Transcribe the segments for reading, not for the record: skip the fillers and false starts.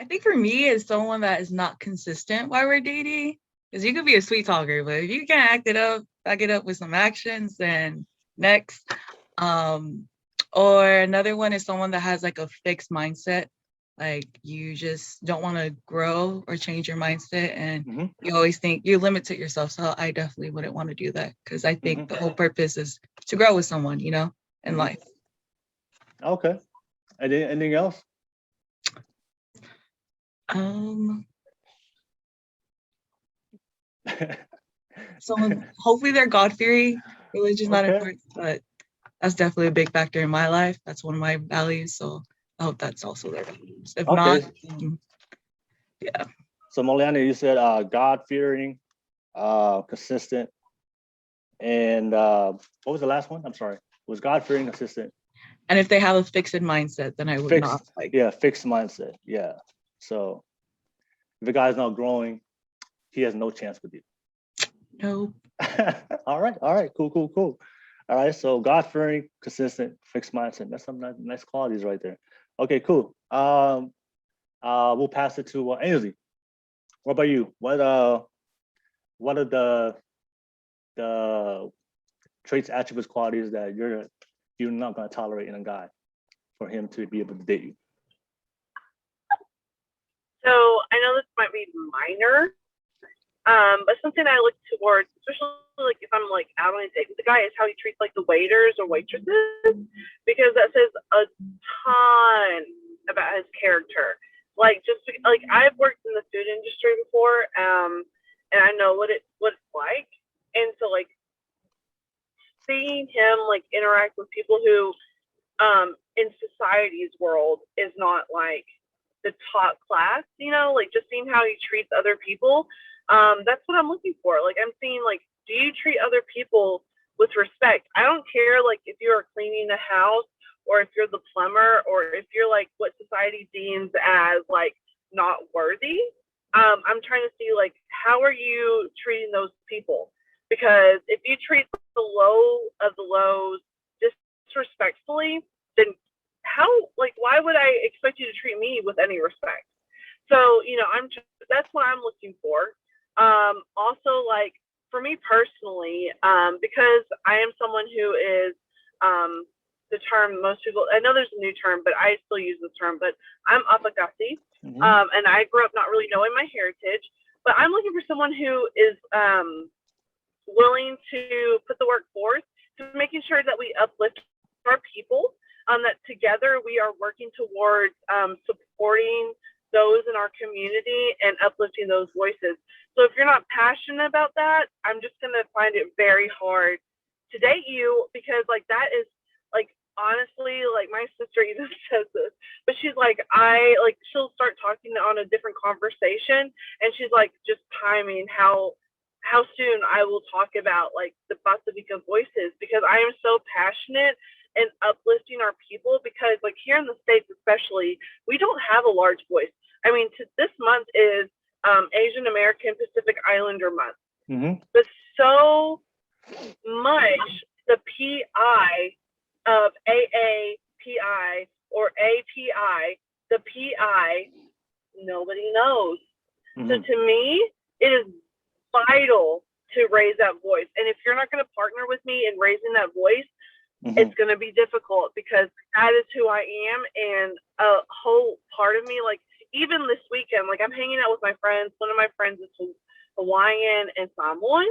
I think for me, it's someone that is not consistent while we're dating. Because you could be a sweet talker, but if you can't back it up with some actions, then next. Um, or another one is someone that has like a fixed mindset. Like you just don't want to grow or change your mindset, and you always think you limit it yourself. So I definitely wouldn't want to do that because I think the whole purpose is to grow with someone, in life. Okay. Anything else? Someone, hopefully they're God-fearing. Religion's not important, but that's definitely a big factor in my life. That's one of my values. So I hope that's also their values. If not, yeah. So Moliane, you said God-fearing, consistent, and what was the last one? I'm sorry. It was God-fearing, consistent. And if they have a fixed mindset, then I would not like. Yeah, fixed mindset. Yeah. So if a guy's not growing, he has no chance with you. No. All right. Cool. All right. So God-fearing, consistent, fixed mindset. That's some nice qualities right there. Okay, cool. We'll pass it to Aynsley. What about you? What are the traits, attributes, qualities that you're not going to tolerate in a guy for him to be able to date you? So I know this might be minor, but something I look towards, especially like if I'm like out on a date with a guy, is how he treats like the waiters or waitresses, because that says a ton about his character. Like just like I've worked in the food industry before, and I know what it's like, and so like seeing him like interact with people who, in society's world is not like the top class, like just seeing how he treats other people. That's what I'm looking for. Like I'm seeing like, do you treat other people with respect? I don't care like if you're cleaning the house or if you're the plumber or if you're like what society deems as like not worthy. I'm trying to see like how are you treating those people? Because if you treat the low of the lows disrespectfully, then how like why would I expect you to treat me with any respect? So that's what I'm looking for. Also, like for me personally, because I am someone who is the term most people, I know there's a new term, but I still use this term, but I'm Makaafi, and I grew up not really knowing my heritage, but I'm looking for someone who is willing to put the work forth to making sure that we uplift our people, that together we are working towards supporting those in our community and uplifting those voices. So if you're not passionate about that, I'm just going to find it very hard to date you, because like that is like honestly, like my sister even says this, but she's like, she'll start talking on a different conversation and she's like just timing how soon I will talk about like the Pacifica voices, because I am so passionate and uplifting our people, because like here in the States especially, we don't have a large voice. I mean, this month is Asian American Pacific Islander month, but so much the PI of AAPI or API, the PI, nobody knows. So to me, it is vital to raise that voice. And if you're not going to partner with me in raising that voice, it's going to be difficult, because that is who I am. And a whole part of me, like even this weekend, like I'm hanging out with my friends. One of my friends is Hawaiian and Samoan.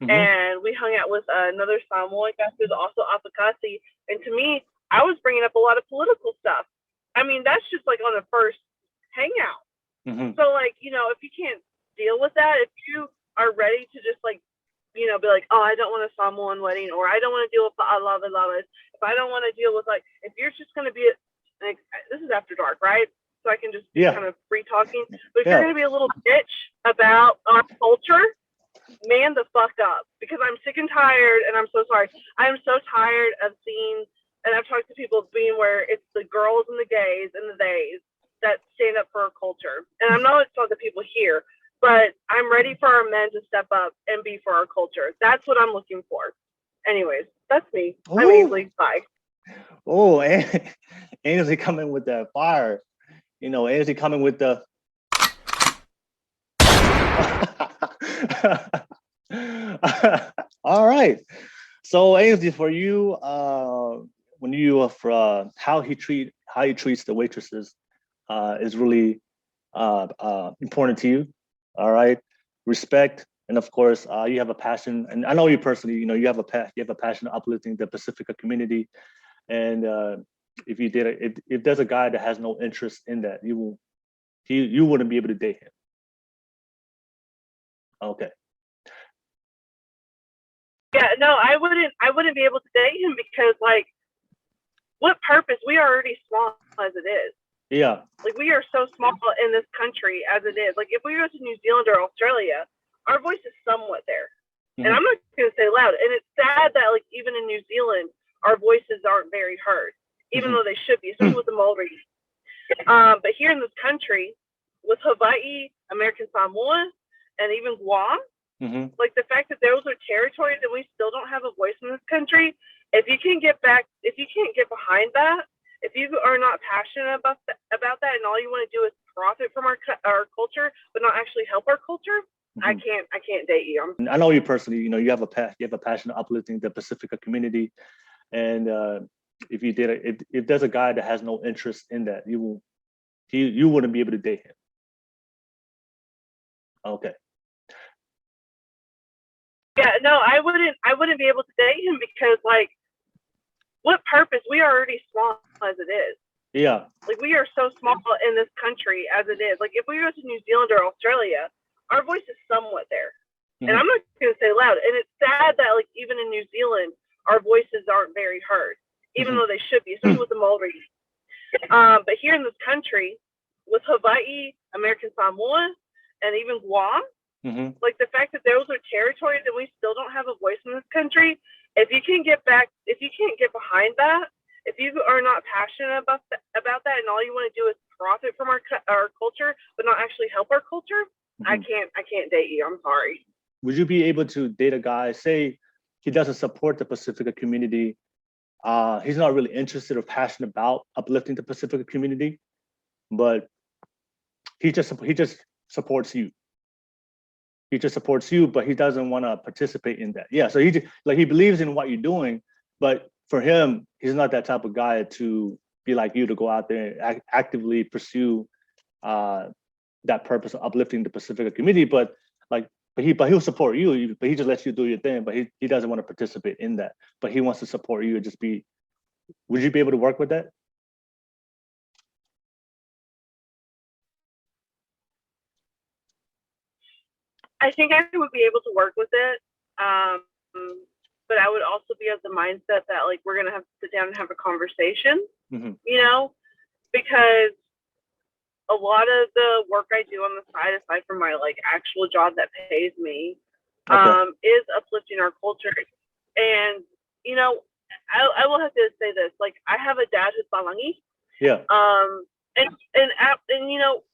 And we hung out with another Samoan guy who's also Apakasi. And to me, I was bringing up a lot of political stuff. I mean, that's just like on the first hangout. So like, if you can't deal with that, if you are ready to just like, be like, oh, I don't want a Samoan wedding, or I don't want to deal with the alawas. If I don't want to deal with like, if you're just going to be, like, this is after dark, right? So I can just be kind of free talking. But if you're going to be a little bitch about our culture, man the fuck up, because I'm sick and tired, and I'm so sorry. I am so tired of seeing, and I've talked to people being where it's the girls and the gays and the theys that stand up for our culture. And I know it's not the people here, but I'm ready for our men to step up and be for our culture. That's what I'm looking for. Anyways, that's me. Ooh. I'm Aynsley. Bye. Oh, Aynsley coming with that fire. Aynsley coming with the. All right. So Aynsley, for you, when you for how he treats the waitresses is really important to you. All right, respect, and of course, you have a passion, and I know you personally. You have a passion of uplifting the Pacifica community, and if there's a guy that has no interest in that, you wouldn't be able to date him. Okay. Yeah, no, I wouldn't be able to date him because, like, what purpose? We are already small as it is. Yeah. Like, we are so small in this country as it is. Like, if we go to New Zealand or Australia, our voice is somewhat there. Mm-hmm. And I'm not going to say loud. And it's sad that, like, even in New Zealand, our voices aren't very heard, even though they should be, especially with the Maori. But here in this country, with Hawaii, American Samoa, and even Guam, like the fact that those are territories and we still don't have a voice in this country, if you can't get behind that, if you are not passionate about that and all you want to do is profit from our culture, but not actually help our culture, I can't date you. I know you personally. You have a passion of uplifting the Pacifica community, and if there's a guy that has no interest in that, you wouldn't be able to date him. Okay. Yeah, no, I wouldn't be able to date him because, like, what purpose? We are already small as it is. Yeah. Like, we are so small in this country as it is. Like, if we go to New Zealand or Australia, our voice is somewhat there. And I'm not going to say loud. And it's sad that, like, even in New Zealand, our voices aren't very heard, even though they should be, especially with the Maori. But here in this country, with Hawaii, American Samoa, and even Guam, like the fact that those are territories and we still don't have a voice in this country, if you can't get behind that, if you are not passionate about that and all you want to do is profit from our culture, but not actually help our culture, I can't date you. I'm sorry. Would you be able to date a guy, say he doesn't support the Pacifica community, he's not really interested or passionate about uplifting the Pacifica community, but he just supports you. He just supports you, but he doesn't want to participate in that. Yeah, so he believes in what you're doing, but for him, he's not that type of guy to be like you, to go out there and actively pursue that purpose of uplifting the Pacifica community. But he'll support you, but he just lets you do your thing. But he doesn't want to participate in that. But he wants to support you. Would you be able to work with that? I think I would be able to work with it, but I would also be of the mindset that, like, we're gonna have to sit down and have a conversation, because a lot of the work I do on the side, aside from my, like, actual job that pays me, is uplifting our culture. And I will have to say this: like, I have a dad who's Palangi. Yeah. And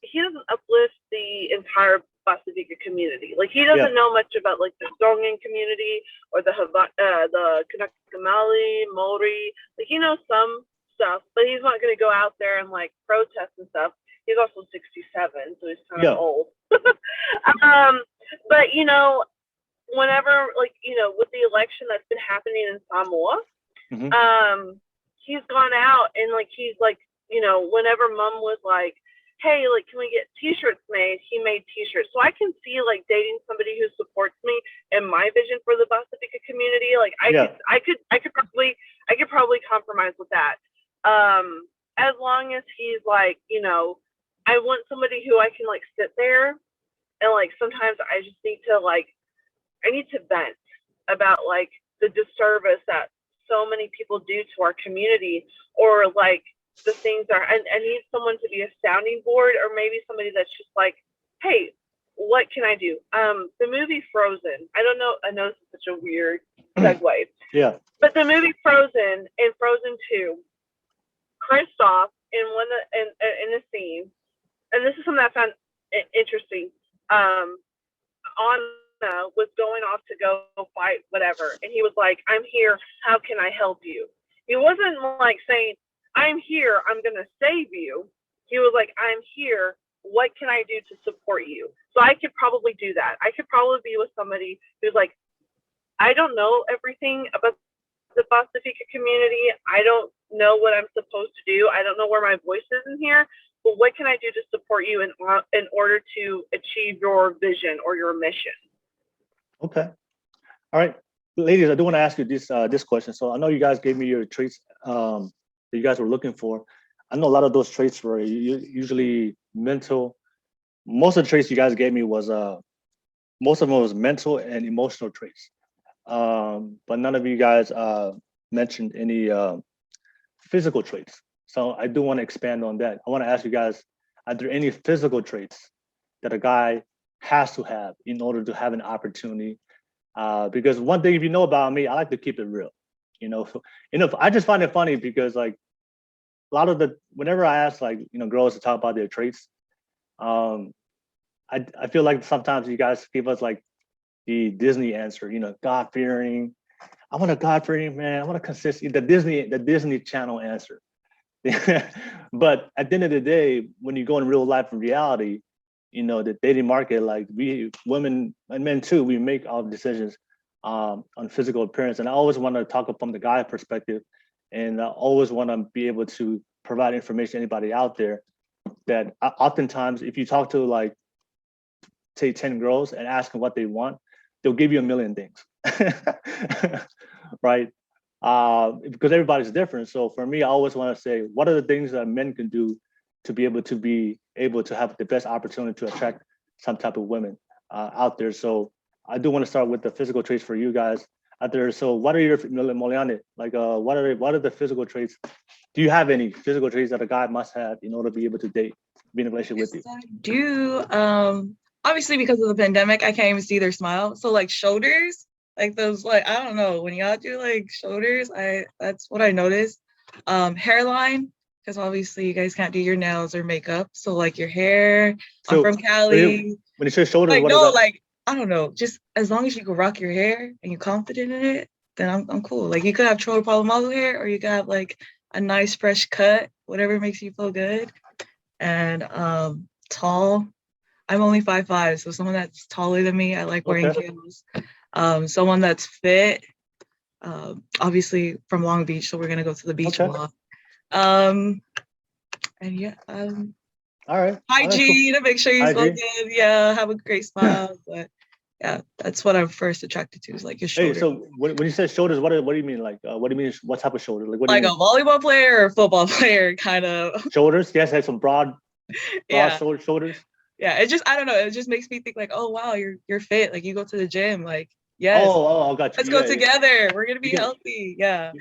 he doesn't uplift the entire Pacifica community. Like, he doesn't know much about, like, the Tongan community or the Kanakakamali, Maori. Like, he knows some stuff, but he's not going to go out there and, like, protest and stuff. He's also 67, so he's kind of old. But whenever, like, with the election that's been happening in Samoa, he's gone out and, like, he's like, whenever Mom was like, hey, like, can we get t-shirts made? He made t-shirts. So I can see, like, dating somebody who supports me and my vision for the Pacifica community. Like, I could probably compromise with that. As long as he's like, I want somebody who I can, like, sit there and, like, sometimes I just need to, like, I need to vent about, like, the disservice that so many people do to our community, or, like, the things are, and I need someone to be a sounding board, or maybe somebody that's just like, hey, what can I do? The movie Frozen, I don't know, I know this is such a weird segue. Yeah. But the movie Frozen, in Frozen 2, Kristoff, in a scene, and this is something I found interesting, Anna was going off to go fight whatever, and he was like, I'm here, how can I help you? He wasn't like saying, I'm here, I'm going to save you. he was like, I'm here. What can I do to support you? So I could probably do that. I could probably be with somebody who's like, I don't know everything about the Basta Fika community. I don't know what I'm supposed to do. I don't know where my voice is in here. But what can I do to support you in order to achieve your vision or your mission? Okay. All right. Ladies, I do want to ask you this question. So I know you guys gave me your traits that you guys were looking for. I know a lot of those traits were usually mental. Most of the traits you guys gave me was most of them was mental and emotional traits. But none of you guys mentioned any physical traits. So I do want to expand on that. I want to ask you guys, are there any physical traits that a guy has to have in order to have an opportunity? Because one thing, if you know about me, I like to keep it real. I just find it funny because like a lot of whenever I ask like girls to talk about their traits, I feel like sometimes you guys give us like the Disney answer, God-fearing. I want a God-fearing man. I want a consistent the Disney Channel answer. But at the end of the day, when you go in real life and reality, the dating market, like we women and men too, we make our decisions on physical appearance. And I always want to talk from the guy perspective, and I always want to be able to provide information to anybody out there that oftentimes if you talk to like say 10 girls and ask them what they want, they'll give you a million things. Right? Because everybody's different. So for me, I always want to say, what are the things that men can do to be able to have the best opportunity to attract some type of women out there? So I do want to start with the physical traits for you guys out there. So what are your Moliane? Like what are the physical traits? Do you have any physical traits that a guy must have in order to be able to be in a relationship with you? I do. Obviously because of the pandemic, I can't even see their smile. So like shoulders, like those, like I don't know, when y'all do like shoulders, that's what I noticed. Hairline, because obviously you guys can't do your nails or makeup. So like your hair. So I'm from Cali. when you say shoulders, Like what no, is that? like I don't know. Just as long as you can rock your hair and you're confident in it, then I'm cool. Like you could have Troy Polamalu hair, or you could have like a nice fresh cut, whatever makes you feel good. And tall. I'm only 5'5", so someone that's taller than me. I like wearing heels. Someone that's fit. Obviously from Long Beach, so we're gonna go to the beach a lot. And yeah. All right. Hygiene to make sure you smell Hygiene. good. Yeah, have a great smile. But yeah, that's what I'm first attracted to is like your shoulder. Hey, so when you say shoulders, what do you mean? Like, what do you mean? What type of shoulder? Like, what do like you a mean? volleyball player or a football player, kind of. Shoulders? Yes, have some broad Yeah. shoulders. Yeah, it just I don't know. It just makes me think like, oh wow, you're fit. Like you go to the gym. Like yes. Oh, got you. Let's go together. We're gonna be healthy. Yeah.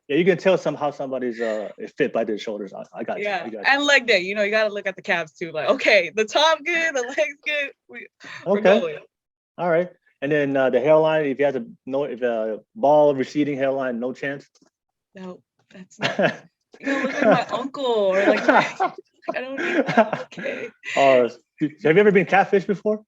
You can tell how somebody's fit by their shoulders. I got you. Yeah, and leg day. You gotta look at the calves too. Like, okay, the top good, the legs good. We're going. All right. And then the hairline. If you have to know if a bald receding hairline, no chance. No, that's not. You gotta look like my uncle or like I don't need that. Okay. Have you ever been catfished before?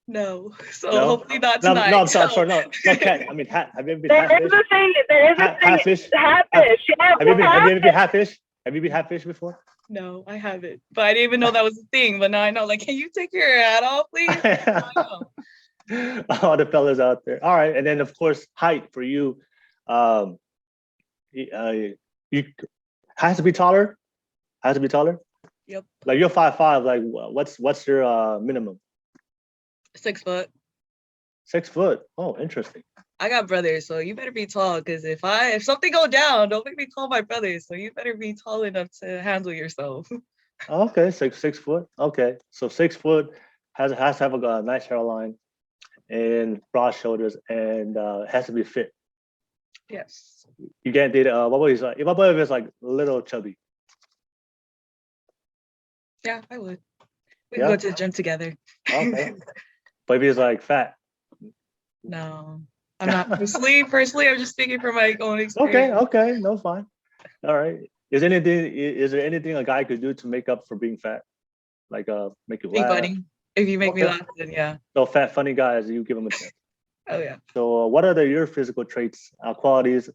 No. So hopefully not tonight. No, I'm sorry. No, cat. I mean, have you ever been catfished? There is a thing. Catfish. Have you ever been catfished? Have you been catfished before? No, I haven't. But I didn't even know that was a thing. But now I know. Like, can you take your hat off, please? All the fellas out there. All right, and then of course height for you. You has to be taller. Has to be taller. Yep. Like you're 5'5". Like what's your minimum? 6 foot. 6 foot. Oh, interesting. I got brothers, so you better be tall. Because if something go down, don't make me call my brothers. So you better be tall enough to handle yourself. Okay, 6 foot. Okay, so 6 foot has to have a nice hairline and broad shoulders, and has to be fit. Yes. You can't date what was if my brother is like little chubby. Yeah, I would. We can go to the gym together. Okay. But if he's like fat. No. I'm not personally, I'm just speaking from my own experience. Okay, no, fine. All right. Is there anything a guy could do to make up for being fat? Like make you laugh? Be funny. If you make me laugh, then yeah. So fat, funny guys, you give them a chance. Oh yeah. So what are your physical traits, qualities,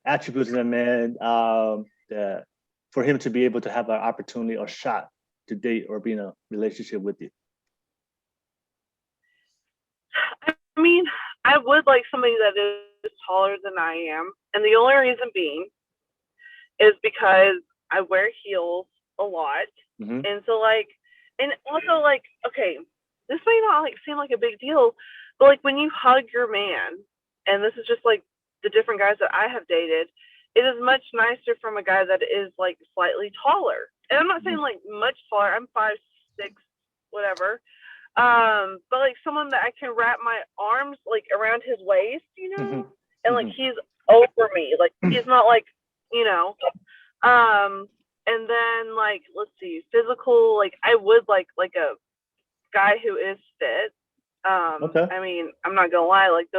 attributes in a man that for him to be able to have an opportunity or shot to date or be in a relationship with you? I mean, I would like somebody that is taller than I am. And the only reason being is because I wear heels a lot. Mm-hmm. And so like, and also like, okay, this may not like seem like a big deal, but like when you hug your man, and this is just like the different guys that I have dated, it is much nicer from a guy that is like slightly taller. And I'm not saying like much taller. I'm 5'6", whatever. But like someone that I can wrap my arms like around his waist, you know, Mm-hmm. and like he's over me, like he's not like, you know. And then like let's see, physical, like I would like a guy who is fit. Okay. I mean, I'm not gonna lie, like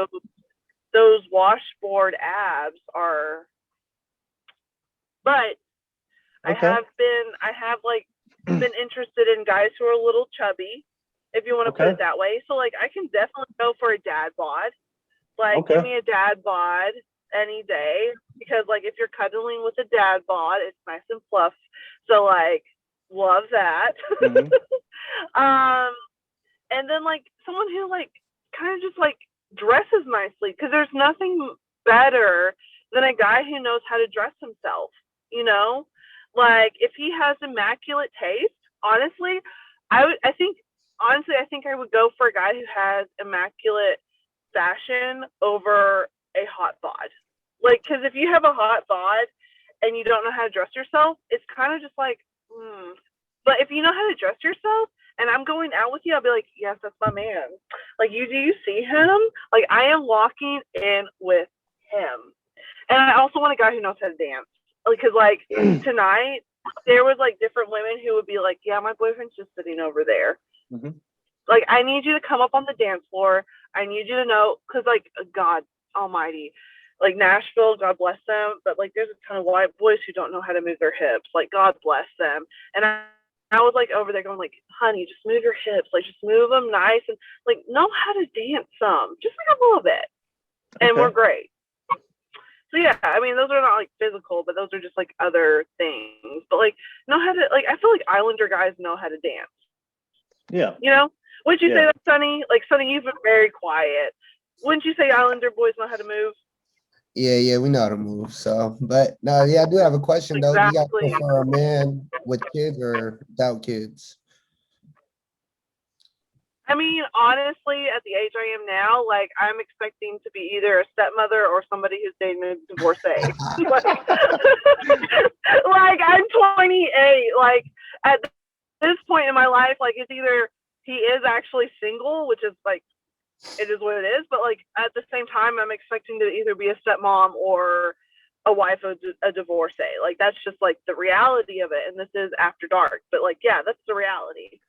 those washboard abs are, but Okay. I have like been interested in guys who are a little chubby, if you want to put it that way. So like I can definitely go for a dad bod. Like give me a dad bod any day, because like if you're cuddling with a dad bod, it's nice and fluff. So like love that. Mm-hmm. And then like someone who like kind of just like dresses nicely, because there's nothing better than a guy who knows how to dress himself, you know. Like if he has immaculate taste, honestly, I think I would go for a guy who has immaculate fashion over a hot bod. Like, because if you have a hot bod and you don't know how to dress yourself, it's kind of just like, But if you know how to dress yourself, and I'm going out with you, I'll be like, yes, that's my man. Like, do you see him? Like, I am walking in with him. And I also want a guy who knows how to dance. Because, like, tonight, there was, like, different women who would be like, yeah, my boyfriend's just sitting over there. Mm-hmm. Like, I need you to come up on the dance floor. I need you to know, because, like, God almighty, like, Nashville, God bless them, but, like, there's a ton of white boys who don't know how to move their hips. Like, God bless them. And I was, like, over there going, like, honey, just move your hips. Like, just move them nice and, like, know how to dance some. Just, like, a little bit. And we're great. So, yeah, I mean, those are not, like, physical, but those are just, like, other things. But, like, know how to, like, I feel like Islander guys know how to dance. Yeah. You know? Wouldn't you say that, Sonny? Like, Sonny, you've been very quiet. Wouldn't you say Islander boys know how to move? Yeah, we know how to move. So, but no, yeah, I do have a question though. Do you guys prefer a man with kids or without kids? I mean, honestly, at the age I am now, like, I'm expecting to be either a stepmother or somebody who's dating a divorcee. Like, I'm 28. Like, at this point in my life, like, it's either he is actually single, which is, like, it is what it is. But, like, at the same time, I'm expecting to either be a stepmom or a wife of a divorcee. Like, that's just, like, the reality of it. And this is after dark. But, like, yeah, that's the reality.